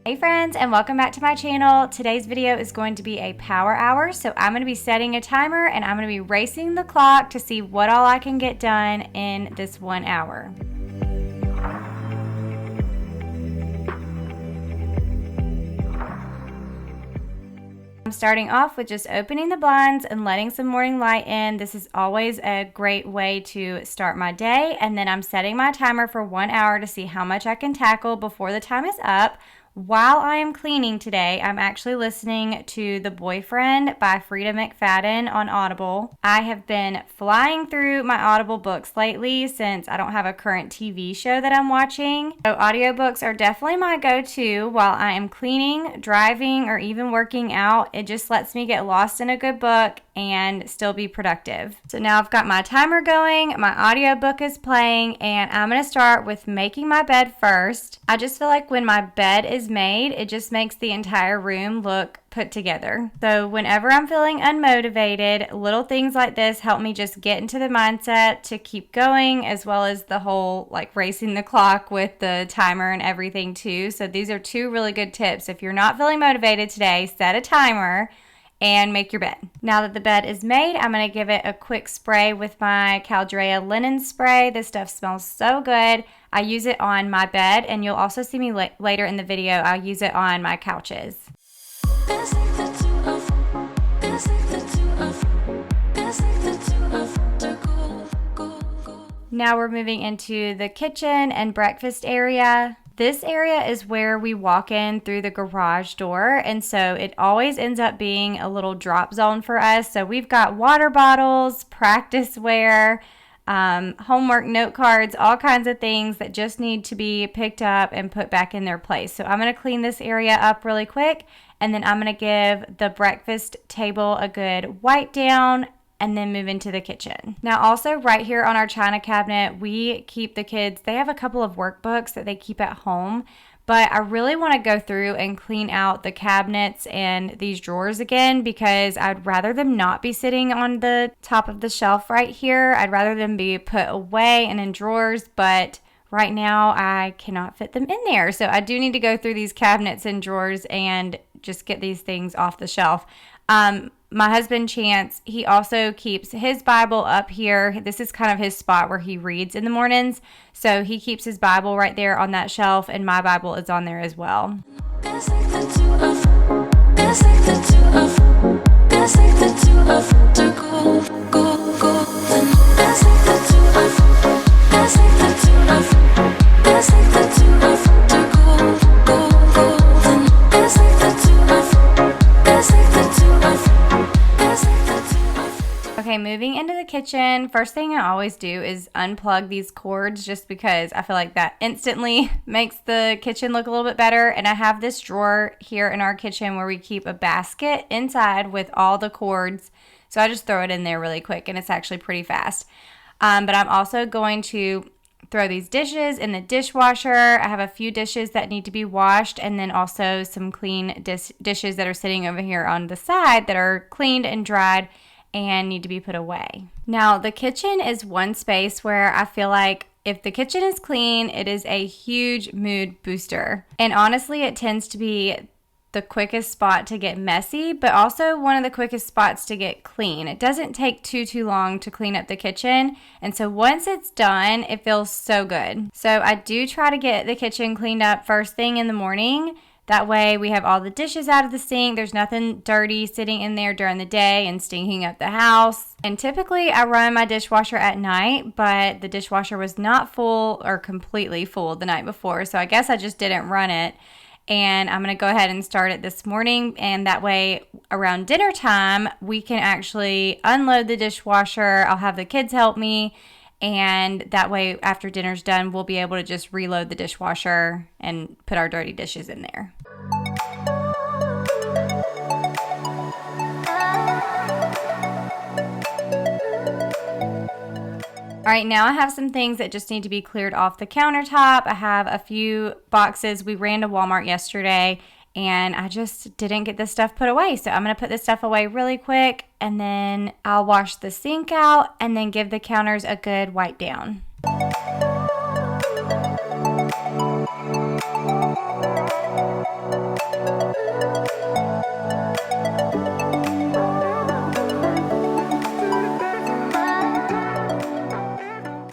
Hey friends, and welcome back to my channel. Today's video is going to be a power hour, so I'm going to be setting a timer and I'm going to be racing the clock to see what all I can get done in this 1 hour. I'm starting off with just opening the blinds and letting some morning light in. This is always a great way to start my day, and then I'm setting my timer for 1 hour to see how much I can tackle before the time is up. While I am cleaning today, I'm actually listening to The Boyfriend by Frida McFadden on Audible. I have been flying through my Audible books lately since I don't have a current TV show that I'm watching. So audiobooks are definitely my go-to while I am cleaning, driving, or even working out. It just lets me get lost in a good book and still be productive. So now I've got my timer going, my audiobook is playing, and I'm going to start with making my bed first. I just feel like when my bed is made, it just makes the entire room look put together. So whenever I'm feeling unmotivated, little things like this help me just get into the mindset to keep going, as well as the whole like racing the clock with the timer and everything too. So these are two really good tips. If you're not feeling motivated today, set a timer and make your bed. Now that the bed is made, I'm going to give it a quick spray with my Caldrea linen spray. This stuff smells so good. I use it on my bed, and you'll also see me later in the video. I'll use it on my couches. Now we're moving into the kitchen and breakfast area. This area is where we walk in through the garage door, and so it always ends up being a little drop zone for us. So we've got water bottles, practice wear, homework note cards, all kinds of things that just need to be picked up and put back in their place. So I'm going to clean this area up really quick, and then I'm going to give the breakfast table a good wipe down and then move into the kitchen. Now also right here on our china cabinet, we keep the kids, they have a couple of workbooks that they keep at home, but I really want to go through and clean out the cabinets and these drawers again, because I'd rather them not be sitting on the top of the shelf right here. I'd rather them be put away and in drawers, but right now I cannot fit them in there. So I do need to go through these cabinets and drawers and just get these things off the shelf. My husband, Chance, he also keeps his Bible up here. This is kind of his spot where he reads in the mornings. So he keeps his Bible right there on that shelf, and my Bible is on there as well. Okay, moving into the kitchen, first thing I always do is unplug these cords, just because I feel like that instantly makes the kitchen look a little bit better. And I have this drawer here in our kitchen where we keep a basket inside with all the cords. So I just throw it in there really quick, and it's actually pretty fast. But I'm also going to throw these dishes in the dishwasher. I have a few dishes that need to be washed, and then also some clean dishes that are sitting over here on the side that are cleaned and dried and need to be put away. Now, the kitchen is one space where I feel like if the kitchen is clean, it is a huge mood booster. And honestly, it tends to be the quickest spot to get messy, but also one of the quickest spots to get clean. It doesn't take too long to clean up the kitchen, and so once it's done, it feels so good. So I do try to get the kitchen cleaned up first thing in the morning. That way we have all the dishes out of the sink. There's nothing dirty sitting in there during the day and stinking up the house. And typically I run my dishwasher at night, but the dishwasher was not full or completely full the night before, so I guess I just didn't run it. And I'm going to go ahead and start it this morning, and that way around dinner time we can actually unload the dishwasher. I'll have the kids help me, and that way after dinner's done we'll be able to just reload the dishwasher and put our dirty dishes in there. All right, now I have some things that just need to be cleared off the countertop. I have a few boxes. We ran to Walmart yesterday and I just didn't get this stuff put away. So I'm going to put this stuff away really quick, and then I'll wash the sink out and then give the counters a good wipe down.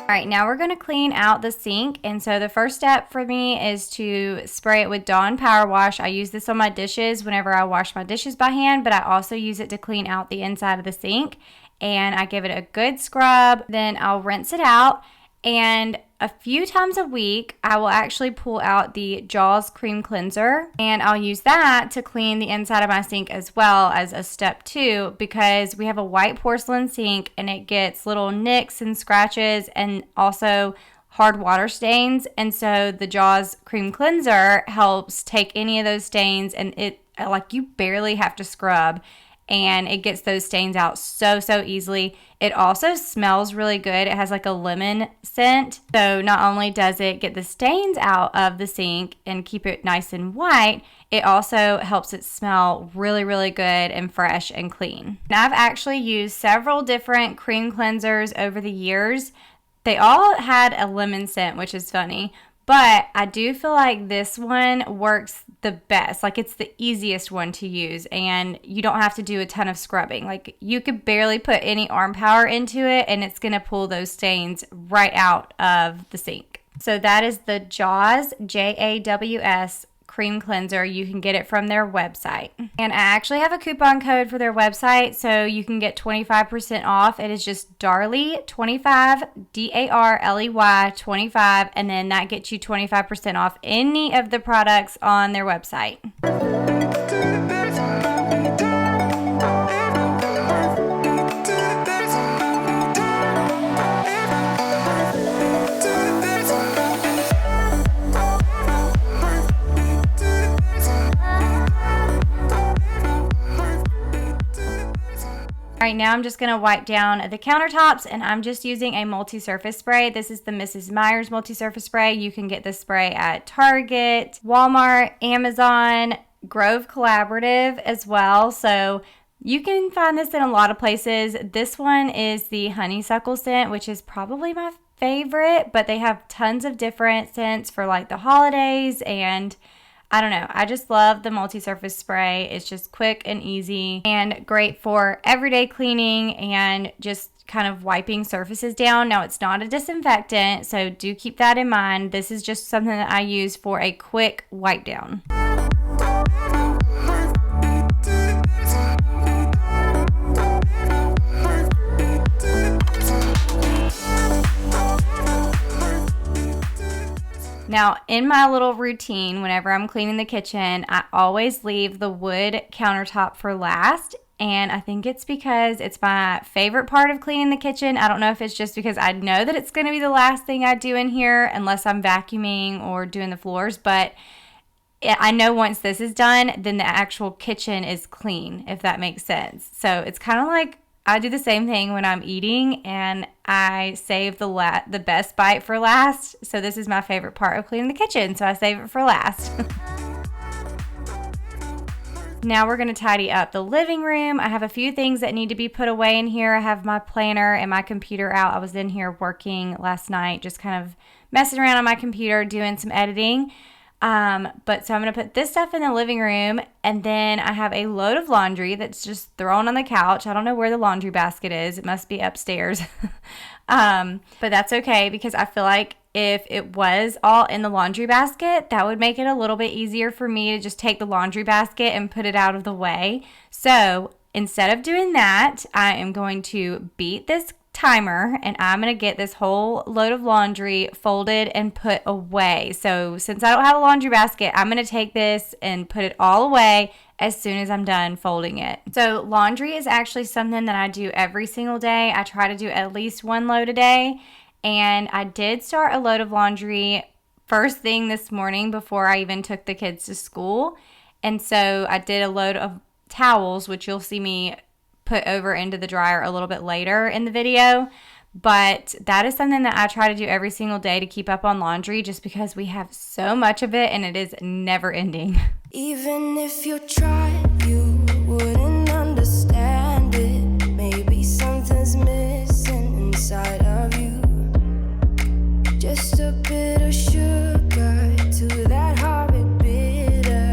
All right, now we're going to clean out the sink. And so the first step for me is to spray it with Dawn Power Wash. I use this on my dishes whenever I wash my dishes by hand, but I also use it to clean out the inside of the sink. And I give it a good scrub, then I'll rinse it out. And a few times a week, I will actually pull out the Jaws Cream Cleanser, and I'll use that to clean the inside of my sink as well as a step 2, because we have a white porcelain sink and it gets little nicks and scratches and also hard water stains. And so the Jaws Cream Cleanser helps take any of those stains, and it, like, you barely have to scrub, and it gets those stains out so easily. It also smells really good. It has like a lemon scent. So not only does it get the stains out of the sink and keep it nice and white, it also helps it smell really good and fresh and clean. And I've actually used several different cream cleansers over the years. They all had a lemon scent, which is funny. But I do feel like this one works the best. Like, it's the easiest one to use, and you don't have to do a ton of scrubbing. Like, you could barely put any arm power into it, and it's going to pull those stains right out of the sink. So that is the Jaws, Jaws cream cleanser. You can get it from their website. And I actually have a coupon code for their website, so you can get 25% off. It is just Darley 25, Darley 25, and then that gets you 25% off any of the products on their website. All right, now I'm just going to wipe down the countertops, and I'm just using a multi-surface spray. This is the Mrs. Meyer's multi-surface spray. You can get this spray at Target, Walmart, Amazon, Grove Collaborative as well. So you can find this in a lot of places. This one is the honeysuckle scent, which is probably my favorite, but they have tons of different scents for like the holidays, and I don't know. I just love the multi-surface spray. It's just quick and easy and great for everyday cleaning and just kind of wiping surfaces down. Now, it's not a disinfectant, so do keep that in mind. This is just something that I use for a quick wipe down. Now, in my little routine, whenever I'm cleaning the kitchen, I always leave the wood countertop for last. And I think it's because it's my favorite part of cleaning the kitchen. I don't know if it's just because I know that it's going to be the last thing I do in here unless I'm vacuuming or doing the floors. But I know once this is done, then the actual kitchen is clean, if that makes sense. So it's kind of like I do the same thing when I'm eating, and I save the best bite for last. So this is my favorite part of cleaning the kitchen, so I save it for last. Now we're going to tidy up the living room. I have a few things that need to be put away in here. I have my planner and my computer out. I was in here working last night, just kind of messing around on my computer, doing some editing. So I'm going to put this stuff in the living room, and then I have a load of laundry that's just thrown on the couch. I don't know where the laundry basket is. It must be upstairs. But that's okay, because I feel like if it was all in the laundry basket, that would make it a little bit easier for me to just take the laundry basket and put it out of the way. So instead of doing that, I am going to beat this timer, and I'm going to get this whole load of laundry folded and put away. So since I don't have a laundry basket, I'm going to take this and put it all away as soon as I'm done folding it. So laundry is actually something that I do every single day. I try to do at least one load a day, and I did start a load of laundry first thing this morning before I even took the kids to school. And so I did a load of towels, which you'll see me put over into the dryer a little bit later in the video. But that is something that I try to do every single day to keep up on laundry, just because we have so much of it and it is never ending. Even if you tried, you wouldn't understand it. Maybe something's missing inside of you. Just a bit of sugar to that horrid bitter.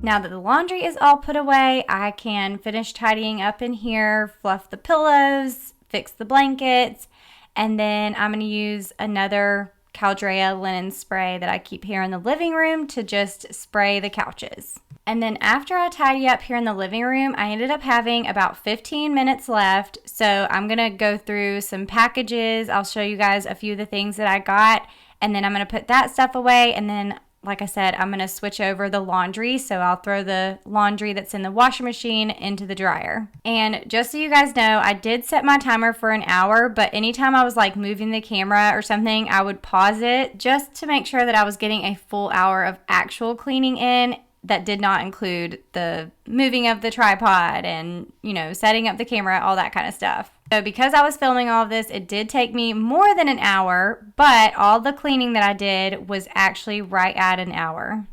Now that the laundry is all put away, I can finish tidying up in here, fluff the pillows, fix the blankets, and then I'm going to use another Caldrea linen spray that I keep here in the living room to just spray the couches. And then after I tidy up here in the living room, I ended up having about 15 minutes left. So I'm going to go through some packages. I'll show you guys a few of the things that I got. And then I'm going to put that stuff away. And then, like I said, I'm going to switch over the laundry. So I'll throw the laundry that's in the washing machine into the dryer. And just so you guys know, I did set my timer for an hour. But anytime I was like moving the camera or something, I would pause it just to make sure that I was getting a full hour of actual cleaning in. That did not include the moving of the tripod and, you know, setting up the camera, all that kind of stuff. So because I was filming all of this, it did take me more than an hour, but all the cleaning that I did was actually right at an hour.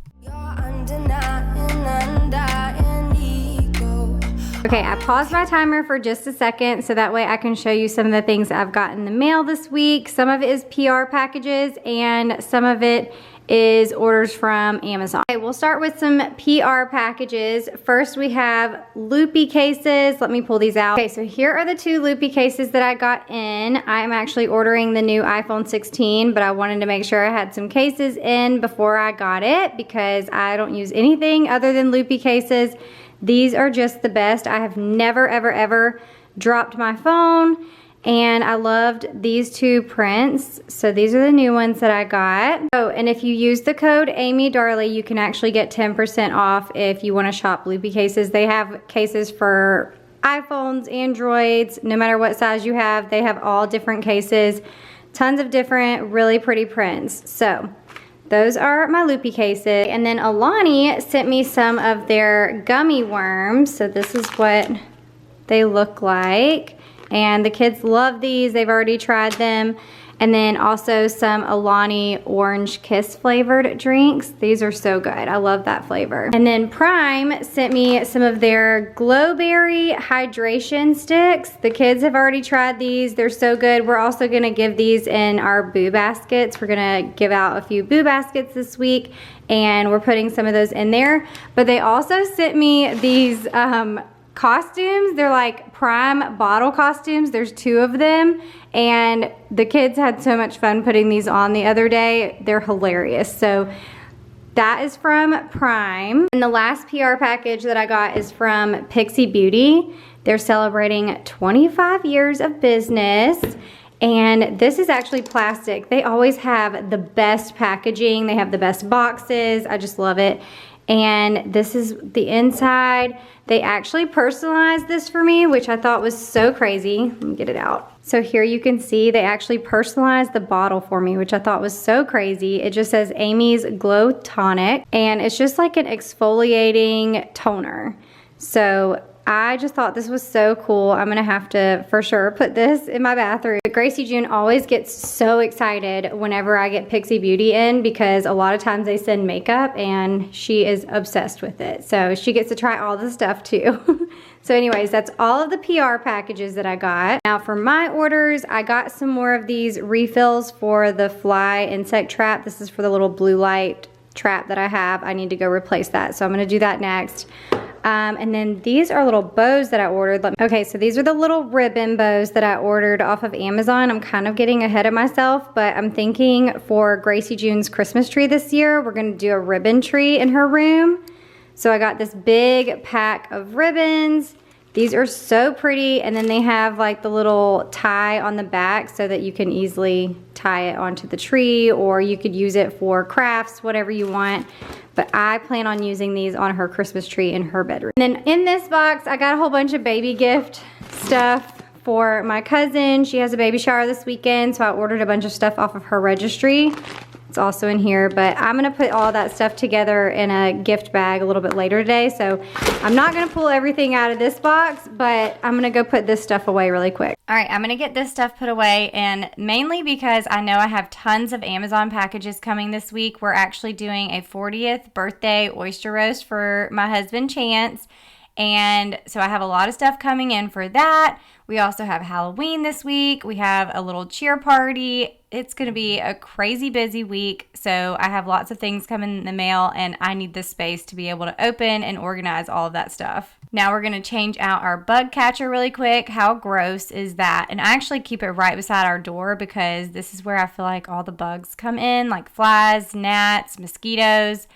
Okay, I paused my timer for just a second so that way I can show you some of the things I've got in the mail this week. Some of it is PR packages and some of it is orders from Amazon. Okay, we'll start with some PR packages. First we have loopy cases. Let me pull these out. Okay, so here are the 2 loopy cases that I got in. I'm actually ordering the new iPhone 16, but I wanted to make sure I had some cases in before I got it because I don't use anything other than loopy cases. These are just the best. I have never, ever, ever dropped my phone. And I loved these 2 prints. So these are the new ones that I got. Oh, and if you use the code Amy Darley, you can actually get 10% off if you want to shop loopy cases. They have cases for iPhones, Androids, no matter what size you have. They have all different cases. Tons of different, really pretty prints. So those are my loopy cases. And then Alani sent me some of their gummy worms. So this is what they look like. And the kids love these. They've already tried them. And then also some Alani Orange Kiss flavored drinks. These are so good. I love that flavor. And then Prime sent me some of their Glowberry hydration sticks. The kids have already tried these. They're so good. We're also gonna give these in our boo baskets. We're gonna give out a few boo baskets this week and we're putting some of those in there. But they also sent me these costumes. They're like Prime bottle costumes. There's 2 of them and the kids had so much fun putting these on the other day. They're hilarious. So that is from Prime. And the last PR package that I got is from Pixie Beauty. They're celebrating 25 years of business. And this is actually plastic. They always have the best packaging. They have the best boxes. I just love it. And this is the inside. They actually personalized this for me, which I thought was so crazy. Let me get it out. So here you can see they actually personalized the bottle for me, which I thought was so crazy. It just says Amy's Glow Tonic, and it's just like an exfoliating toner. So I just thought this was so cool. I'm gonna have to, for sure, put this in my bathroom. But Gracie June always gets so excited whenever I get Pixie Beauty in because a lot of times they send makeup and she is obsessed with it. So she gets to try all the stuff too. So anyways, that's all of the PR packages that I got. Now for my orders, I got some more of these refills for the fly insect trap. This is for the little blue light trap that I have. I need to go replace that. So I'm gonna do that next. And then these are little bows that I ordered. Okay, so these are the little ribbon bows that I ordered off of Amazon. I'm kind of getting ahead of myself, but I'm thinking for Gracie June's Christmas tree this year, we're gonna do a ribbon tree in her room. So I got this big pack of ribbons. These are so pretty, and then they have like the little tie on the back so that you can easily tie it onto the tree, or you could use it for crafts, whatever you want. But I plan on using these on her Christmas tree in her bedroom. And then in this box, I got a whole bunch of baby gift stuff for my cousin. She has a baby shower this weekend, so I ordered a bunch of stuff off of her registry. It's also in here, but I'm gonna put all that stuff together in a gift bag a little bit later today. So I'm not gonna pull everything out of this box, but I'm gonna go put this stuff away really quick. All right, I'm gonna get this stuff put away, and mainly because I know I have tons of Amazon packages coming this week. We're actually doing a 40th birthday oyster roast for my husband Chance. And so I have a lot of stuff coming in for that. We also have Halloween this week. We have a little cheer party. It's going to be a crazy busy week. So I have lots of things coming in the mail, and I need this space to be able to open and organize all of that stuff. Now we're going to change out our bug catcher really quick. How gross is that? And I actually keep it right beside our door because this is where I feel like all the bugs come in, like flies, gnats, mosquitoes.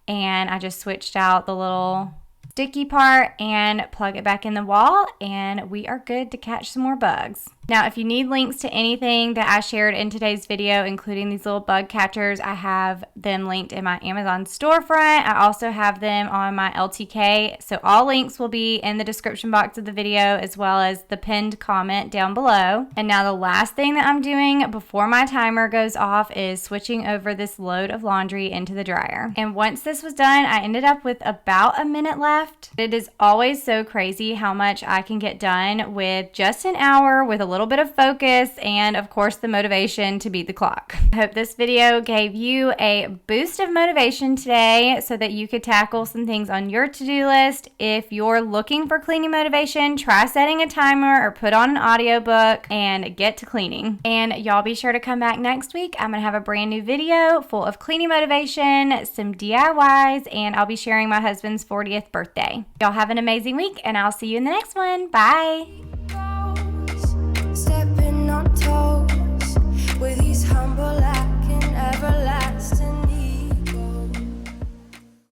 And I just switched out the little sticky part and plug it back in the wall, and we are good to catch some more bugs. Now, if you need links to anything that I shared in today's video, including these little bug catchers, I have them linked in my Amazon storefront. I also have them on my LTK. So all links will be in the description box of the video, as well as the pinned comment down below. And now the last thing that I'm doing before my timer goes off is switching over this load of laundry into the dryer. And once this was done, I ended up with about a minute left. It is always so crazy how much I can get done with just an hour with a little bit of focus and of course the motivation to beat the clock. I hope this video gave you a boost of motivation today so that you could tackle some things on your to-do list. If you're looking for cleaning motivation, try setting a timer or put on an audiobook and get to cleaning. And y'all be sure to come back next week. I'm gonna have a brand new video full of cleaning motivation, some DIYs, and I'll be sharing my husband's 40th birthday. Y'all have an amazing week, and I'll see you in the next one. Bye.